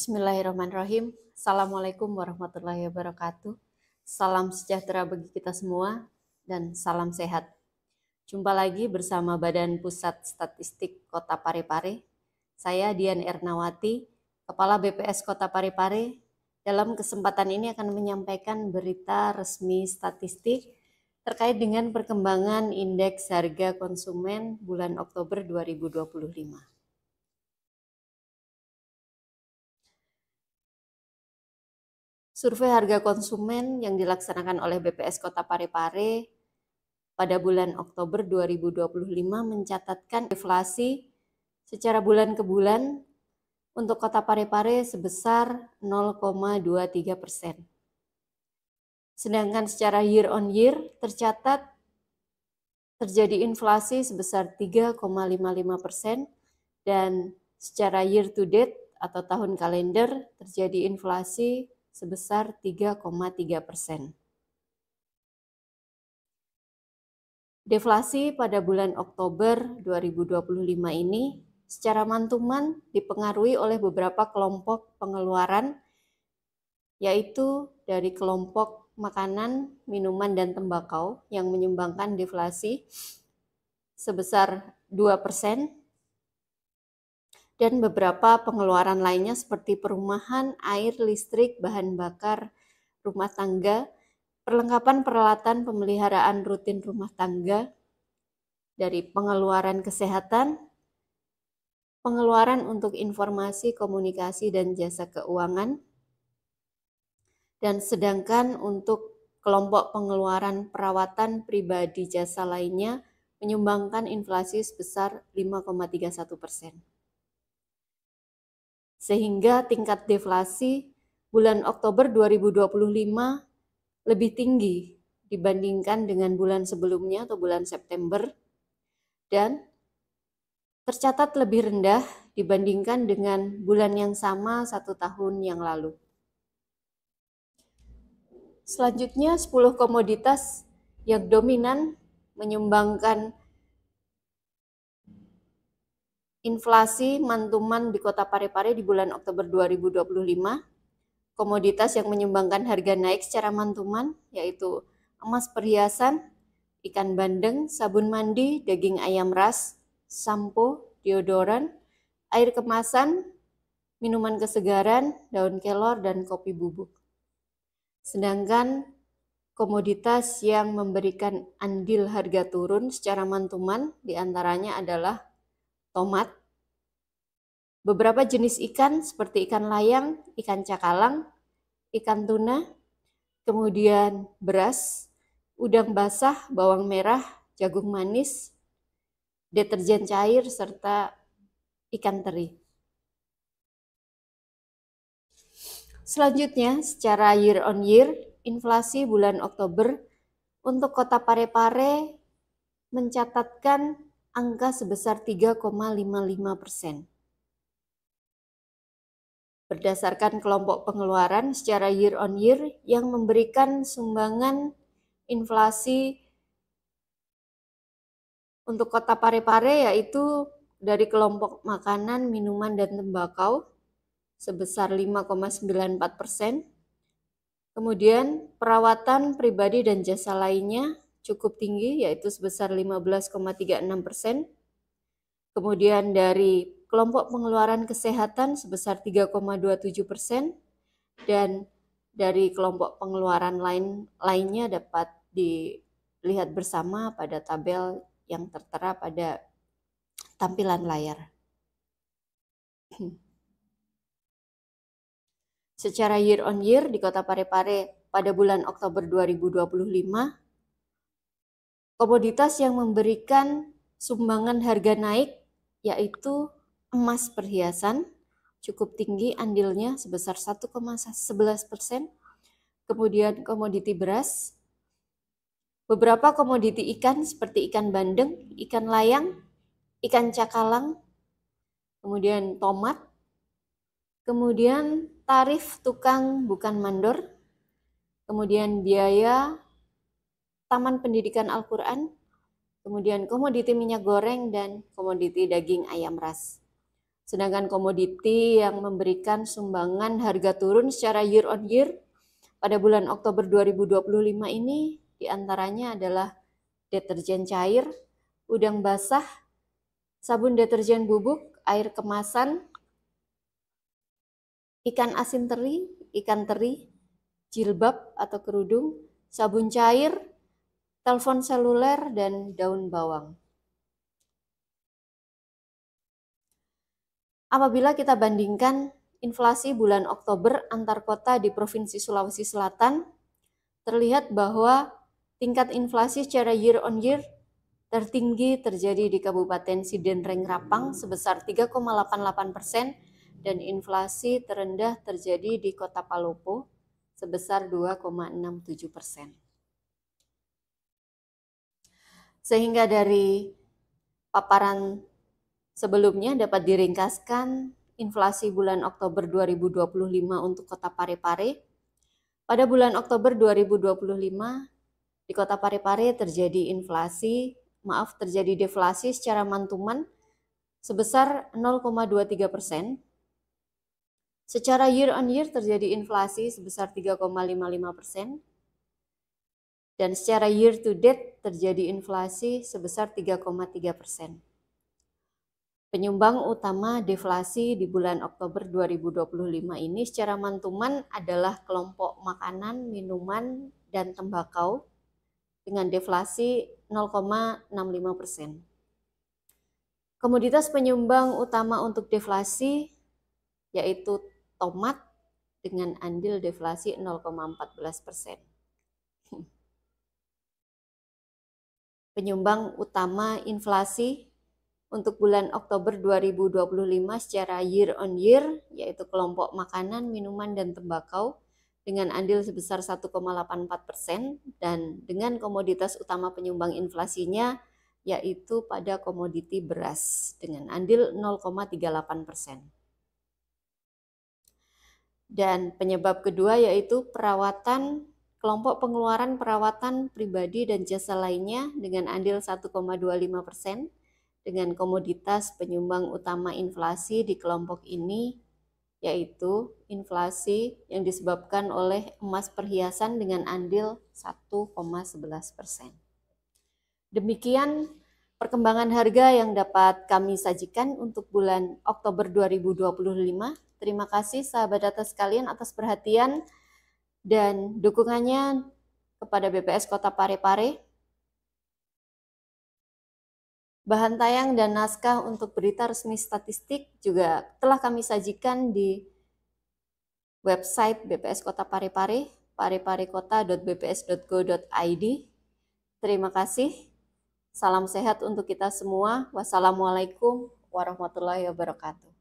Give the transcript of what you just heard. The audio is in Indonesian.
Bismillahirrahmanirrahim. Assalamualaikum warahmatullahi wabarakatuh. Salam sejahtera bagi kita semua dan salam sehat. Jumpa lagi bersama Badan Pusat Statistik Kota Parepare. Saya Dian Ernawati, Kepala BPS Kota Parepare. Dalam kesempatan ini akan menyampaikan berita resmi statistik terkait dengan perkembangan indeks harga konsumen bulan Oktober 2025. Survei harga konsumen yang dilaksanakan oleh BPS Kota Parepare pada bulan Oktober 2025 mencatatkan inflasi secara bulan ke bulan untuk Kota Parepare sebesar 0,23%. Sedangkan secara year on year tercatat terjadi inflasi sebesar 3,55% dan secara year to date atau tahun kalender terjadi inflasi sebesar 3,3%. Deflasi pada bulan Oktober 2025 ini secara mantuman dipengaruhi oleh beberapa kelompok pengeluaran, yaitu dari kelompok makanan, minuman, dan tembakau yang menyumbangkan deflasi sebesar 2%, dan beberapa pengeluaran lainnya seperti perumahan, air, listrik, bahan bakar rumah tangga, perlengkapan peralatan pemeliharaan rutin rumah tangga, dari pengeluaran kesehatan, pengeluaran untuk informasi, komunikasi, dan jasa keuangan, dan sedangkan untuk kelompok pengeluaran perawatan pribadi jasa lainnya menyumbangkan inflasi sebesar 5,31%. Sehingga tingkat deflasi bulan Oktober 2025 lebih tinggi dibandingkan dengan bulan sebelumnya atau bulan September, dan tercatat lebih rendah dibandingkan dengan bulan yang sama 1 tahun yang lalu. Selanjutnya 10 komoditas yang dominan menyumbangkan inflasi mantuman di Kota Parepare di bulan Oktober 2025. Komoditas yang menyumbangkan harga naik secara mantuman yaitu emas perhiasan, ikan bandeng, sabun mandi, daging ayam ras, sampo, deodoran, air kemasan, minuman kesegaran, daun kelor, dan kopi bubuk. Sedangkan komoditas yang memberikan andil harga turun secara mantuman diantaranya adalah tomat, beberapa jenis ikan seperti ikan layang, ikan cakalang, ikan tuna, kemudian beras, udang basah, bawang merah, jagung manis, deterjen cair, serta ikan teri. Selanjutnya, secara year on year, inflasi bulan Oktober untuk Kota Parepare mencatatkan angka sebesar 3,55%. Berdasarkan kelompok pengeluaran secara year on year yang memberikan sumbangan inflasi untuk Kota Parepare yaitu dari kelompok makanan, minuman, dan tembakau sebesar 5,94%. Kemudian perawatan pribadi dan jasa lainnya cukup tinggi yaitu sebesar 15,36%. Kemudian dari kelompok pengeluaran kesehatan sebesar 3,27%, dan dari kelompok pengeluaran lainnya dapat dilihat bersama pada tabel yang tertera pada tampilan layar. Secara year on year di Kota Parepare pada bulan Oktober 2025, komoditas yang memberikan sumbangan harga naik yaitu emas perhiasan, cukup tinggi andilnya sebesar 1,11%, kemudian komoditi beras, beberapa komoditi ikan seperti ikan bandeng, ikan layang, ikan cakalang, kemudian tomat, kemudian tarif tukang bukan mandor, kemudian biaya Taman Pendidikan Al-Quran, kemudian komoditi minyak goreng, dan komoditi daging ayam ras. Sedangkan komoditi yang memberikan sumbangan harga turun secara year on year pada bulan Oktober 2025 ini diantaranya adalah deterjen cair, udang basah, sabun deterjen bubuk, air kemasan, ikan asin teri, ikan teri, jilbab atau kerudung, sabun cair, telepon seluler, dan daun bawang. Apabila kita bandingkan inflasi bulan Oktober antar kota di Provinsi Sulawesi Selatan, terlihat bahwa tingkat inflasi secara year on year tertinggi terjadi di Kabupaten Sidenreng Rapang sebesar 3,88% dan inflasi terendah terjadi di Kota Palopo sebesar 2,67%. Sehingga dari paparan sebelumnya dapat diringkaskan inflasi bulan Oktober 2025 untuk Kota Parepare. Pada bulan Oktober 2025 di Kota Parepare terjadi deflasi secara mantuman sebesar 0,23%. Secara year on year terjadi inflasi sebesar 3,55%. Dan secara year to date terjadi inflasi sebesar 3,3%. Penyumbang utama deflasi di bulan Oktober 2025 ini secara mantuman adalah kelompok makanan, minuman, dan tembakau dengan deflasi 0,65%. Komoditas penyumbang utama untuk deflasi yaitu tomat dengan andil deflasi 0,14%. Penyumbang utama inflasi untuk bulan Oktober 2025 secara year on year yaitu kelompok makanan, minuman, dan tembakau dengan andil sebesar 1,84% dan dengan komoditas utama penyumbang inflasinya yaitu pada komoditi beras dengan andil 0,38%. Dan penyebab kedua yaitu kelompok pengeluaran perawatan pribadi dan jasa lainnya dengan andil 1,25%. Dengan komoditas penyumbang utama inflasi di kelompok ini yaitu inflasi yang disebabkan oleh emas perhiasan dengan andil 1,11%. Demikian perkembangan harga yang dapat kami sajikan untuk bulan Oktober 2025. Terima kasih sahabat data sekalian atas perhatian dan dukungannya kepada BPS Kota Parepare. Bahan tayang dan naskah untuk berita resmi statistik juga telah kami sajikan di website BPS Kota Parepare, pareparekota.bps.go.id. Terima kasih. Salam sehat untuk kita semua. Wassalamualaikum warahmatullahi wabarakatuh.